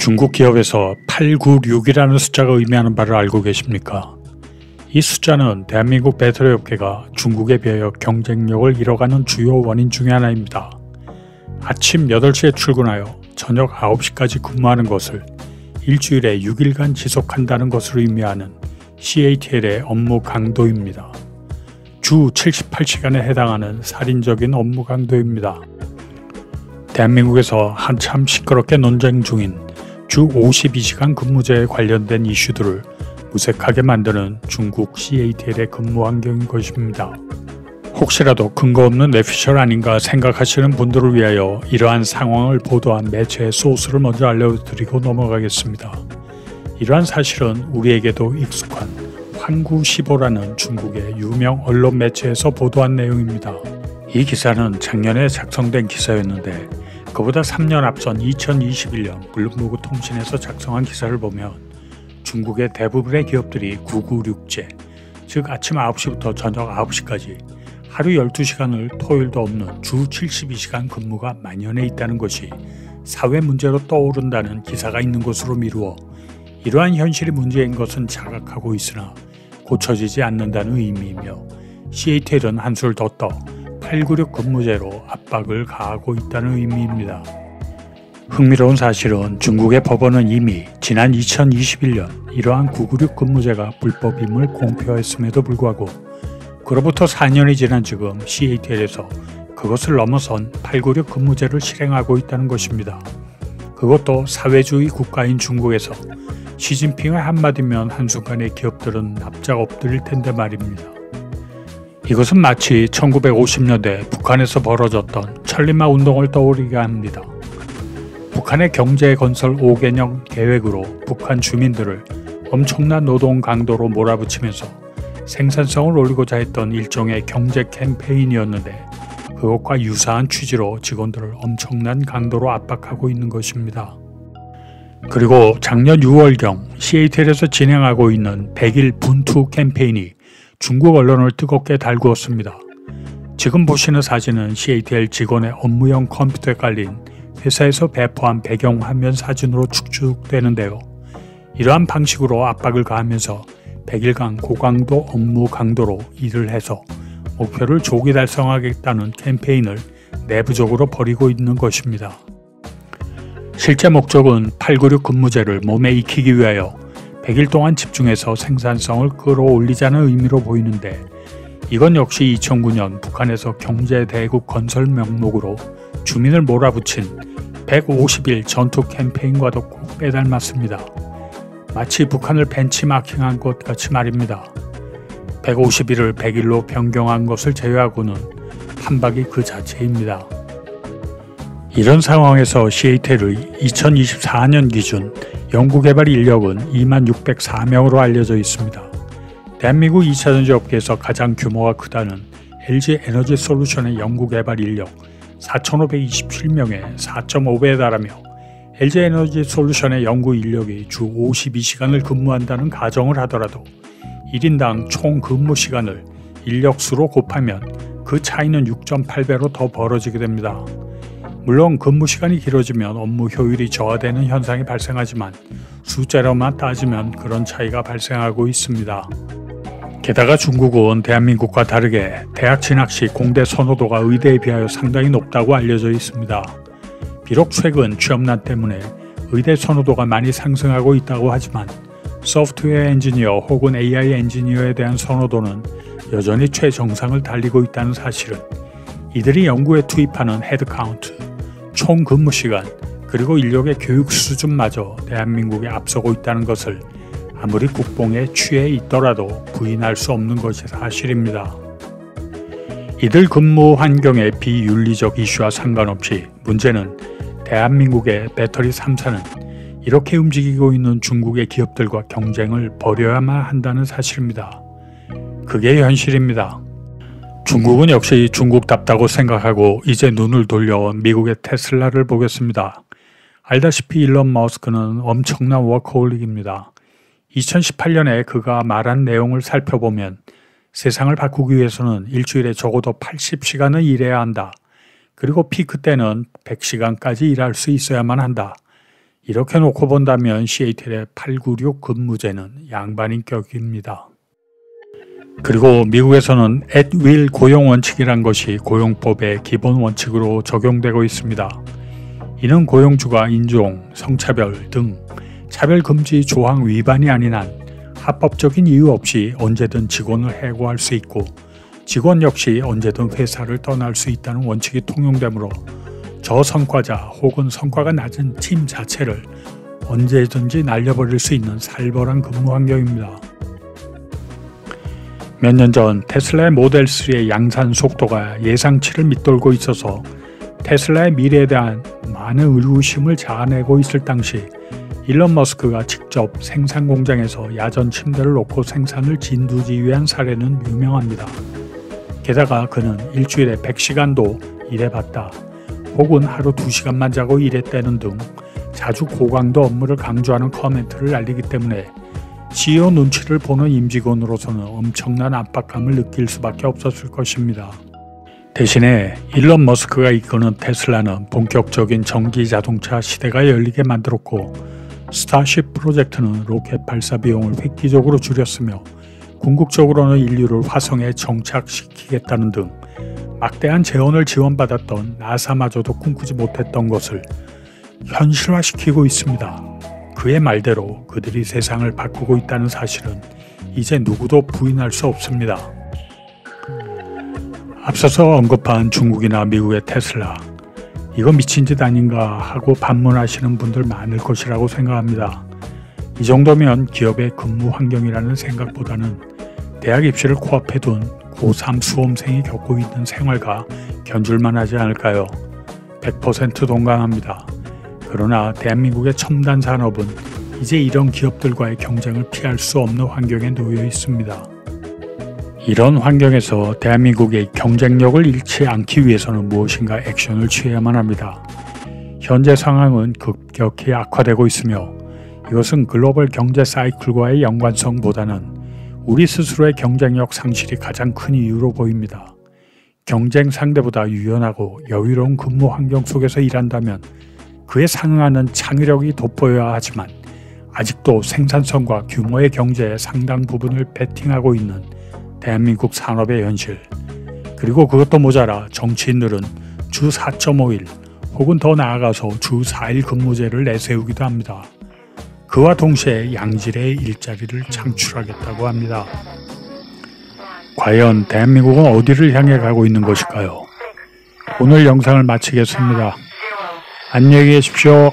중국 기업에서 896이라는 숫자가 의미하는 바를 알고 계십니까? 이 숫자는 대한민국 배터리 업계가 중국에 비하여 경쟁력을 잃어가는 주요 원인 중의 하나입니다. 아침 8시에 출근하여 저녁 9시까지 근무하는 것을 일주일에 6일간 지속한다는 것을 의미하는 CATL의 업무 강도입니다. 주 78시간에 해당하는 살인적인 업무 강도입니다. 대한민국에서 한참 시끄럽게 논쟁 중인 주 52시간 근무제에 관련된 이슈들을 무색하게 만드는 중국 CATL의 근무 환경인 것입니다. 혹시라도 근거 없는 내피셜 아닌가 생각하시는 분들을 위하여 이러한 상황을 보도한 매체의 소스를 먼저 알려드리고 넘어가겠습니다. 이러한 사실은 우리에게도 익숙한 환구시보라는 중국의 유명 언론 매체에서 보도한 내용입니다. 이 기사는 작년에 작성된 기사였는데 그보다 3년 앞선 2021년 블룸버그 통신에서 작성한 기사를 보면 중국의 대부분의 기업들이 996제, 즉 아침 9시부터 저녁 9시까지 하루 12시간을 토요일도 없는 주 72시간 근무가 만연해 있다는 것이 사회 문제로 떠오른다는 기사가 있는 것으로 미루어 이러한 현실이 문제인 것은 자각하고 있으나 고쳐지지 않는다는 의미이며 CATL은 한술 더 떠 896 근무제로 압박을 가하고 있다는 의미입니다. 흥미로운 사실은 중국의 법원은 이미 지난 2021년 이러한 996 근무제가 불법임을 공표했음에도 불구하고 그로부터 4년이 지난 지금 CATL에서 그것을 넘어선 896 근무제를 실행하고 있다는 것입니다. 그것도 사회주의 국가인 중국에서 시진핑의 한마디면 한순간에 기업들은 납작 엎드릴 텐데 말입니다. 이것은 마치 1950년대 북한에서 벌어졌던 천리마 운동을 떠올리게 합니다. 북한의 경제 건설 5개년 계획으로 북한 주민들을 엄청난 노동 강도로 몰아붙이면서 생산성을 올리고자 했던 일종의 경제 캠페인이었는데 그것과 유사한 취지로 직원들을 엄청난 강도로 압박하고 있는 것입니다. 그리고 작년 6월경 CATL에서 진행하고 있는 100일 분투 캠페인이 중국 언론을 뜨겁게 달구었습니다. 지금 보시는 사진은 CATL 직원의 업무용 컴퓨터에 깔린 회사에서 배포한 배경화면 사진으로 축축되는데요. 이러한 방식으로 압박을 가하면서 100일간 고강도 업무 강도로 일을 해서 목표를 조기 달성하겠다는 캠페인을 내부적으로 벌이고 있는 것입니다. 실제 목적은 896 근무제를 몸에 익히기 위하여 100일 동안 집중해서 생산성을 끌어올리자는 의미로 보이는데 이건 역시 2009년 북한에서 경제대국 건설 명목으로 주민을 몰아붙인 150일 전투 캠페인과도 꼭 빼닮았습니다. 마치 북한을 벤치마킹한 것 같이 말입니다. 150일을 100일로 변경한 것을 제외하고는 판박이 그 자체입니다. 이런 상황에서 CATL의 2024년 기준 연구개발 인력은 2604명으로 알려져 있습니다. 대한민국 2차전지 업계에서 가장 규모가 크다는 LG에너지솔루션의 연구개발 인력 4,527명에 4.5배에 달하며 LG에너지솔루션의 연구 인력이 주 52시간을 근무한다는 가정을 하더라도 1인당 총 근무 시간을 인력수로 곱하면 그 차이는 6.8배로 더 벌어지게 됩니다. 물론 근무 시간이 길어지면 업무 효율이 저하되는 현상이 발생하지만 숫자로만 따지면 그런 차이가 발생하고 있습니다. 게다가 중국은 대한민국과 다르게 대학 진학 시 공대 선호도가 의대에 비하여 상당히 높다고 알려져 있습니다. 비록 최근 취업난 때문에 의대 선호도가 많이 상승하고 있다고 하지만 소프트웨어 엔지니어 혹은 AI 엔지니어에 대한 선호도는 여전히 최정상을 달리고 있다는 사실은 이들이 연구에 투입하는 헤드카운트, 총 근무 시간, 그리고 인력의 교육 수준마저 대한민국에 앞서고 있다는 것을 아무리 국뽕에 취해 있더라도 부인할 수 없는 것이 사실입니다. 이들 근무 환경의 비윤리적 이슈와 상관없이 문제는 대한민국의 배터리 3사는 이렇게 움직이고 있는 중국의 기업들과 경쟁을 벌여야만 한다는 사실입니다. 그게 현실입니다. 중국은 역시 중국답다고 생각하고 이제 눈을 돌려 미국의 테슬라를 보겠습니다. 알다시피 일론 머스크는 엄청난 워커홀릭입니다. 2018년에 그가 말한 내용을 살펴보면 세상을 바꾸기 위해서는 일주일에 적어도 80시간은 일해야 한다. 그리고 피크 때는 100시간까지 일할 수 있어야만 한다. 이렇게 놓고 본다면 시애틀의 896 근무제는 양반인 격입니다. 그리고 미국에서는 at will 고용 원칙이란 것이 고용법의 기본 원칙으로 적용되고 있습니다. 이는 고용주가 인종, 성차별 등 차별금지 조항 위반이 아닌 한 합법적인 이유 없이 언제든 직원을 해고할 수 있고 직원 역시 언제든 회사를 떠날 수 있다는 원칙이 통용되므로 저성과자 혹은 성과가 낮은 팀 자체를 언제든지 날려버릴 수 있는 살벌한 근무 환경입니다. 몇 년 전 테슬라의 모델 3의 양산 속도가 예상치를 밑돌고 있어서 테슬라의 미래에 대한 많은 의구심을 자아내고 있을 당시 일론 머스크가 직접 생산 공장에서 야전 침대를 놓고 생산을 진두지휘한 사례는 유명합니다. 게다가 그는 일주일에 100시간도 일해봤다 혹은 하루 2시간만 자고 일했다는 등 자주 고강도 업무를 강조하는 커멘트를 날리기 때문에 CEO 눈치를 보는 임직원으로서는 엄청난 압박감을 느낄 수밖에 없었을 것입니다. 대신에 일론 머스크가 이끄는 테슬라는 본격적인 전기 자동차 시대가 열리게 만들었고 스타쉽 프로젝트는 로켓 발사 비용을 획기적으로 줄였으며 궁극적으로는 인류를 화성에 정착시키겠다는 등 막대한 재원을 지원받았던 나사마저도 꿈꾸지 못했던 것을 현실화시키고 있습니다. 그의 말대로 그들이 세상을 바꾸고 있다는 사실은 이제 누구도 부인할 수 없습니다. 앞서서 언급한 중국이나 미국의 테슬라, 이거 미친 짓 아닌가 하고 반문하시는 분들 많을 것이라고 생각합니다. 이 정도면 기업의 근무 환경이라는 생각보다는 대학 입시를 코앞에 둔 고3 수험생이 겪고 있는 생활과 견줄만 하지 않을까요? 100% 동감합니다. 그러나 대한민국의 첨단 산업은 이제 이런 기업들과의 경쟁을 피할 수 없는 환경에 놓여 있습니다. 이런 환경에서 대한민국의 경쟁력을 잃지 않기 위해서는 무엇인가 액션을 취해야만 합니다. 현재 상황은 급격히 악화되고 있으며 이것은 글로벌 경제 사이클과의 연관성보다는 우리 스스로의 경쟁력 상실이 가장 큰 이유로 보입니다. 경쟁 상대보다 유연하고 여유로운 근무 환경 속에서 일한다면 그에 상응하는 창의력이 돋보여야 하지만 아직도 생산성과 규모의 경제의 상당 부분을 베팅하고 있는 대한민국 산업의 현실, 그리고 그것도 모자라 정치인들은 주 4.5일 혹은 더 나아가서 주 4일 근무제를 내세우기도 합니다. 그와 동시에 양질의 일자리를 창출하겠다고 합니다. 과연 대한민국은 어디를 향해 가고 있는 것일까요? 오늘 영상을 마치겠습니다. 안녕히 계십시오.